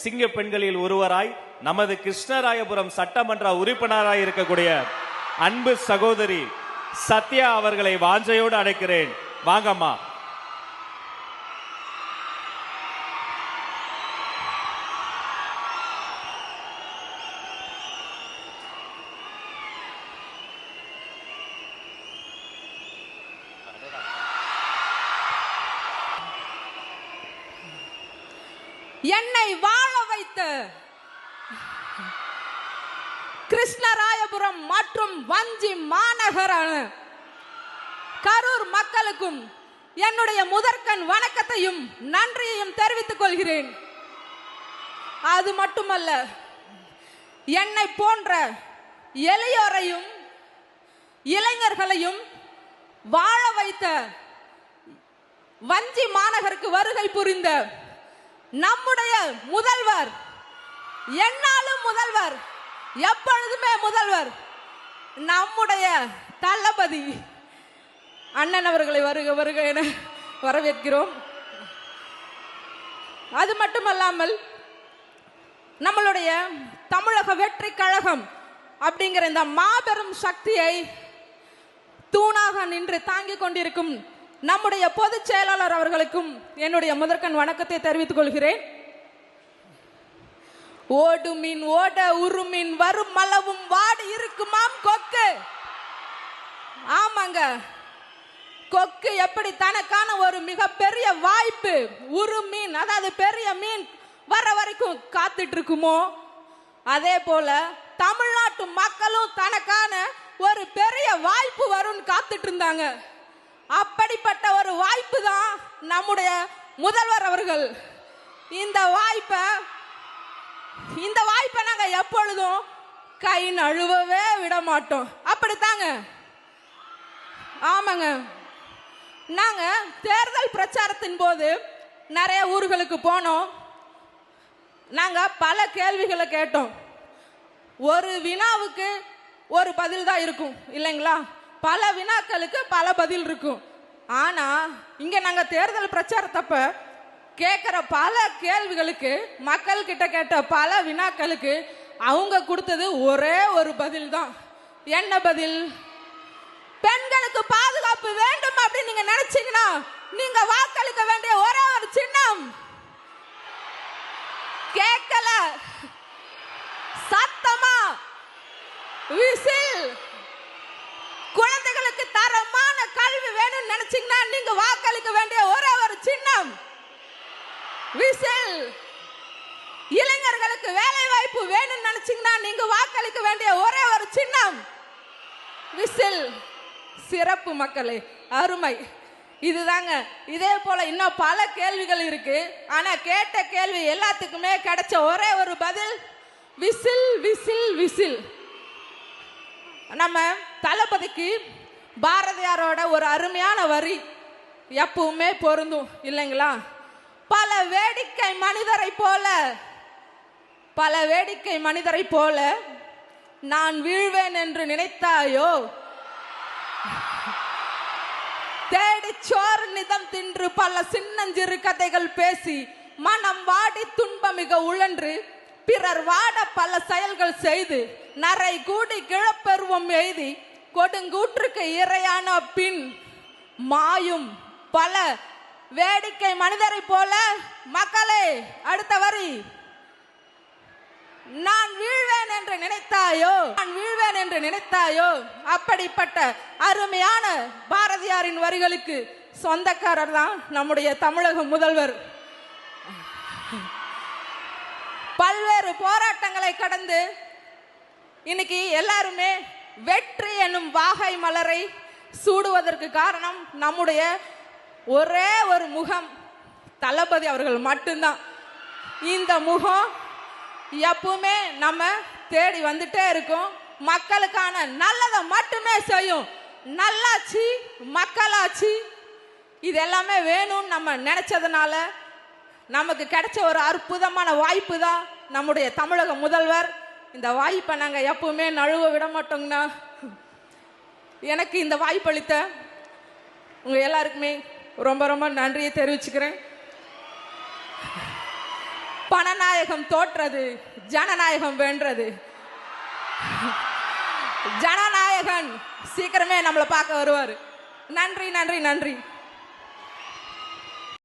சிங்க பெண்களில் ஒருவராய் நமது கிருஷ்ணராயபுரம் சட்டமன்ற உறுப்பினராய் இருக்கக்கூடிய அன்பு சகோதரி சத்யா அவர்களை வாஞ்சையோடு அழைக்கிறேன். வாங்கம்மா. என்னை வாழ வைத்த கிருஷ்ணராயபுரம் மற்றும் வஞ்சி மாநகர கரூர் மக்களுக்கும் என்னுடைய முதற்கண் வணக்கத்தையும் நன்றியையும் தெரிவித்துக் கொள்கிறேன். அது மட்டுமல்ல, என்னை போன்ற எளியோரையும் இளைஞர்களையும் வாழ வைத்த வஞ்சி மாநகருக்கு வருகை புரிந்த நம்முடைய முதல்வர், என்னாலும் முதல்வர், எப்பொழுதுமே முதல்வர், நம்முடைய தளபதி அண்ணன் அவர்களை வருக வருக என வரவேற்கிறோம். அது மட்டுமல்லாமல் நம்மளுடைய தமிழக வெற்றி கழகம் அப்படிங்கிற இந்த மாபெரும் சக்தியை தூணாக நின்று தாங்கிக் கொண்டிருக்கும் நம்முடைய பொதுச் செயலாளர் அவர்களுக்கும் என்னுடைய முதற்கண் வணக்கத்தை தெரிவித்துக் கொள்கிறேன். ஓடு மீன் ஓட உருமீன் வரும் மளவும் வாடி இருக்குமாம் கொக்கு. ஆமாங்க, கொக்கு எப்படி தனக்கான ஒரு மிகப்பெரிய வாய்ப்பு உருமீன், அதாவது பெரிய மீன் வர வரைக்கும் காத்துட்டு இருக்குமோ, அதே போல தமிழ்நாட்டு மக்களும் தனக்கான ஒரு பெரிய வாய்ப்பு வரும்னு காத்துட்டு இருந்தாங்க. அப்படிப்பட்ட ஒரு வாய்ப்பு தான் நம்முடைய முதல்வர் அவர்கள். இந்த வாய்ப்பை நாங்க எப்பொழுதும் கை நழுவவே விட மாட்டோம். அப்படித்தாங்க. ஆமாங்க, நாங்க தேர்தல் பிரச்சாரத்தின் போது நிறைய ஊர்களுக்கு போனோம். நாங்க பல கேள்விகளை கேட்டோம். ஒரு வினாவுக்கு ஒரு பதில் தான் இருக்கும் இல்லைங்களா? பல வினாக்களுக்கு பல பதில் இருக்கும். ஆனா இங்க நாங்க தேர்தல் பிரச்சாரத்தப்ப கேட்கிற பல கேள்விகளுக்கு, மக்கள் கிட்ட கேட்ட பல வினாக்களுக்கு அவங்க கொடுத்தது ஒரே ஒரு பதில் தான். என்ன பதில்? பெண்களுக்கு பாதுகாப்பு வேண்டும் அப்படின்னு நீங்க நினைச்சீங்கன்னா நீங்க வாக்களிக்க வேண்டிய ஒரே ஒரு சின்னம். கேட்கல, சத்தமா விசில். குழந்தைகளுக்கு தரமான கல்வி வேணும்னு நினைச்சீங்கன்னா நீங்க வாக்களிக்க வேண்டிய ஒரே ஒரு சின்னம் விசில். இளைஞர்களுக்கு வேலை வாய்ப்பு வேணும்னு நினைச்சீங்கன்னா நீங்க வாக்களிக்க வேண்டிய ஒரே ஒரு சின்னம் விசில். சிறப்பு மக்களே, அருமை. இதுதாங்க. இதே போல இன்னும் பல கேள்விகள் இருக்கு. ஆனா கேட்ட கேள்வி எல்லாத்துக்குமே கிடைச்ச ஒரே ஒரு பதில் விசில் விசில் விசில். நம்ம தளபதிக்கு பாரதியாரோட ஒரு அருமையான வரி எப்பவுமே பொருந்தும் இல்லைங்களா? பல வேடிக்கை மனிதரை போல நான் வீழ்வேன் என்று நினைத்தாயோ, தேடி சோறு நிதம் தின்று பல சின்னஞ்சிறு கதைகள் பேசி மனம் வாடி துன்பமிக உழன்று பிறர் வாட பல செயல்கள் செய்து நரை கூடி கிழப்பெருவம் எய்தி கொடுங்கூற்றுக்கு இரையான பின் மாயும் பல வேடிக்கை மனிதரை போல. மக்களே, அடுத்த வரி, நான் வீழ்வேன் என்று நினைத்தாயோ. அப்படிப்பட்ட அருமையான பாரதியாரின் வரிகளுக்கு சொந்தக்காரர் தான் நம்முடைய தமிழக முதல்வர். பல்வேறு போராட்டங்களை கடந்து இன்னைக்கு எல்லாருமே வெற்றி என்னும் வாகை மலரை சூடுவதற்கு காரணம் நம்முடைய ஒரே ஒரு முகம், தளபதி அவர்கள் மட்டும்தான். இந்த முகம் எப்பவுமே நம்ம தேடி வந்துட்டே இருக்கும். மக்களுக்கான நல்லதை மட்டுமே செய்யும். நல்லாட்சி, மக்களாட்சி, இது எல்லாமே வேணும்னு நம்ம நினைச்சதுனால நமக்கு கிடைச்ச ஒரு அற்புதமான வாய்ப்பு தான் நம்முடைய தமிழக முதல்வர். இந்த வாய்ப்பை நாங்கள் எப்பவுமே நழுவ விட மாட்டோங்கண்ணா. எனக்கு இந்த வாய்ப்பளித்த உங்க எல்லாருக்குமே ரொம்ப ரொம்ப நன்றியை தெரிவிச்சுக்கிறேன். பணநாயகம் தோற்றது, ஜனநாயகம் வென்றது. ஜனநாயகன் சீக்கிரமே நம்மளை பார்க்க வருவாரு. நன்றி நன்றி நன்றி.